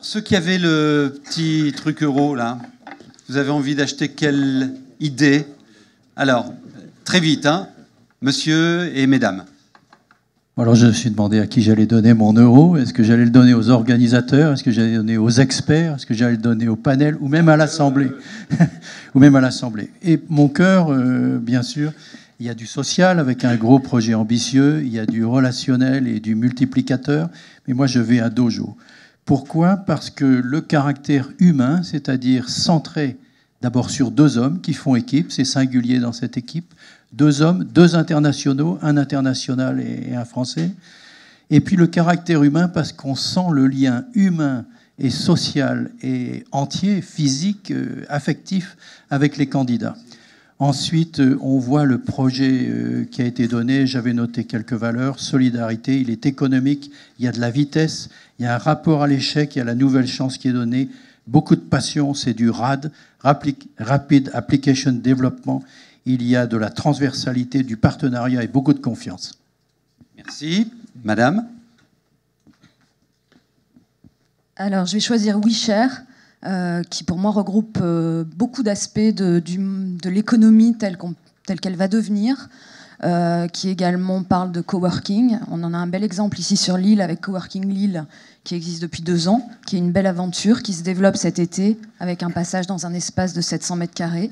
Ceux qui avaient le petit truc euro, là, vous avez envie d'acheter quelle idée? Alors, très vite, hein, monsieur et mesdames. Alors je me suis demandé à qui j'allais donner mon euro. Est-ce que j'allais le donner aux organisateurs? Est-ce que j'allais le donner aux experts? Est-ce que j'allais le donner au panel? Ou même à l'Assemblée? Ou même à l'Assemblée. Et mon cœur, bien sûr, il y a du social avec un gros projet ambitieux, il y a du relationnel et du multiplicateur, mais moi je vais à dojo. Pourquoi? Parce que le caractère humain, c'est-à-dire centré d'abord sur 2 hommes qui font équipe, c'est singulier dans cette équipe, 2 hommes, 2 internationaux, un international et un français. Et puis le caractère humain parce qu'on sent le lien humain et social et entier, physique, affectif avec les candidats. Ensuite, on voit le projet qui a été donné. J'avais noté quelques valeurs. Solidarité, il est économique, il y a de la vitesse, il y a un rapport à l'échec, il y a la nouvelle chance qui est donnée. Beaucoup de passion, c'est du RAD, Rapid Application Development. Il y a de la transversalité, du partenariat et beaucoup de confiance. Merci. Madame? Alors, je vais choisir WeShare, qui pour moi regroupe beaucoup d'aspects de l'économie telle qu'elle va devenir, qui également parle de coworking. On en a un bel exemple ici sur Lille avec Coworking Lille, qui existe depuis 2 ans, qui est une belle aventure, qui se développe cet été avec un passage dans un espace de 700 mètres carrés,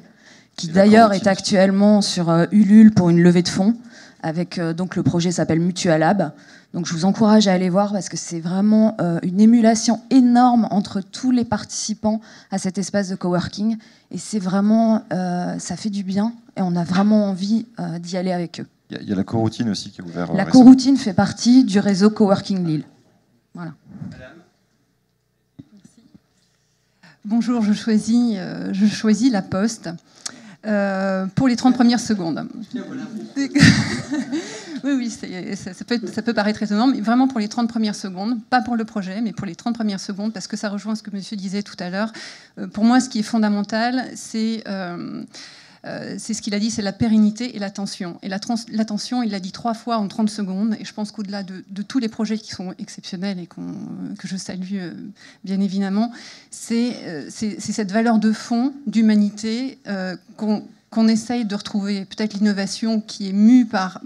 qui d'ailleurs est actuellement sur Ulule pour une levée de fonds, avec donc le projet s'appelle Mutualab. Donc je vous encourage à aller voir parce que c'est vraiment une émulation énorme entre tous les participants à cet espace de coworking, et c'est vraiment, ça fait du bien et on a vraiment envie d'y aller avec eux. Il y a la coroutine aussi qui est ouverte. La coroutine fait partie du réseau Coworking Lille. Voilà. Bonjour, je choisis La Poste pour les 30 premières secondes. Oui, ça peut paraître étonnant, mais vraiment pour les 30 premières secondes, pas pour le projet, mais pour les 30 premières secondes, parce que ça rejoint ce que monsieur disait tout à l'heure. Pour moi, ce qui est fondamental, c'est ce qu'il a dit, c'est la pérennité et l'attention. Et l'attention, il l'a dit 3 fois en 30 secondes, et je pense qu'au-delà de tous les projets qui sont exceptionnels et que je salue bien évidemment, c'est cette valeur de fond d'humanité qu'on essaye de retrouver. Peut-être l'innovation qui est mue par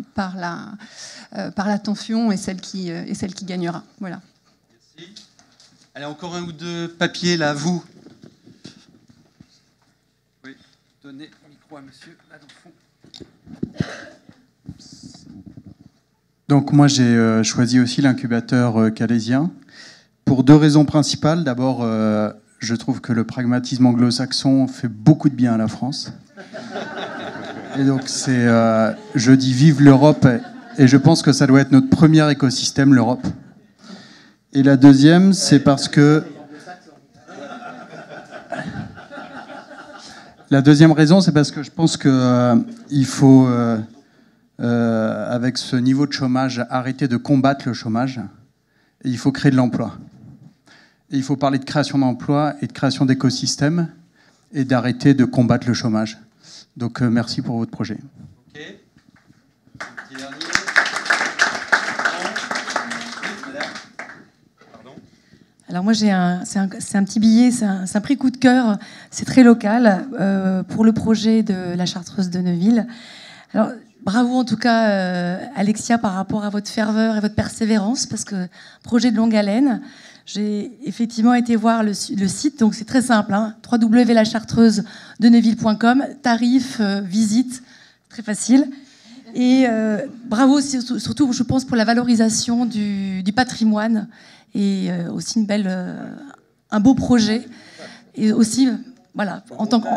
l'attention et celle qui gagnera. Voilà. Merci. Allez, encore 1 ou 2 papiers là, vous. Oui, donnez le micro à monsieur là dans le fond. Donc moi j'ai choisi aussi l'incubateur calaisien pour 2 raisons principales. D'abord, je trouve que le pragmatisme anglo-saxon fait beaucoup de bien à la France. Et donc je dis vive l'Europe, et je pense que ça doit être notre premier écosystème, l'Europe. Et la deuxième, c'est parce que... La deuxième raison, c'est parce que je pense qu'il faut, avec ce niveau de chômage, arrêter de combattre le chômage. Et il faut créer de l'emploi. Et il faut parler de création d'emplois et de création d'écosystèmes et d'arrêter de combattre le chômage. Donc merci pour votre projet. Ok. Petit dernier. Pardon. Alors moi, c'est un petit billet, c'est un prix coup de cœur, c'est très local, pour le projet de la Chartreuse de Neuville. Alors, bravo en tout cas, Alexia, par rapport à votre ferveur et votre persévérance, parce que projet de longue haleine. J'ai effectivement été voir le site, donc c'est très simple, hein, www.lachartreusedeneuville.com, tarif, visite, très facile. Et bravo surtout, je pense, pour la valorisation du patrimoine, et aussi un beau projet. Et aussi, voilà, en tant que...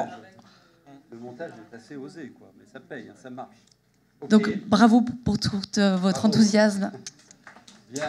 Le montage est assez osé, quoi, mais ça paye, hein, ça marche. Okay. Donc bravo pour tout votre enthousiasme. Bien.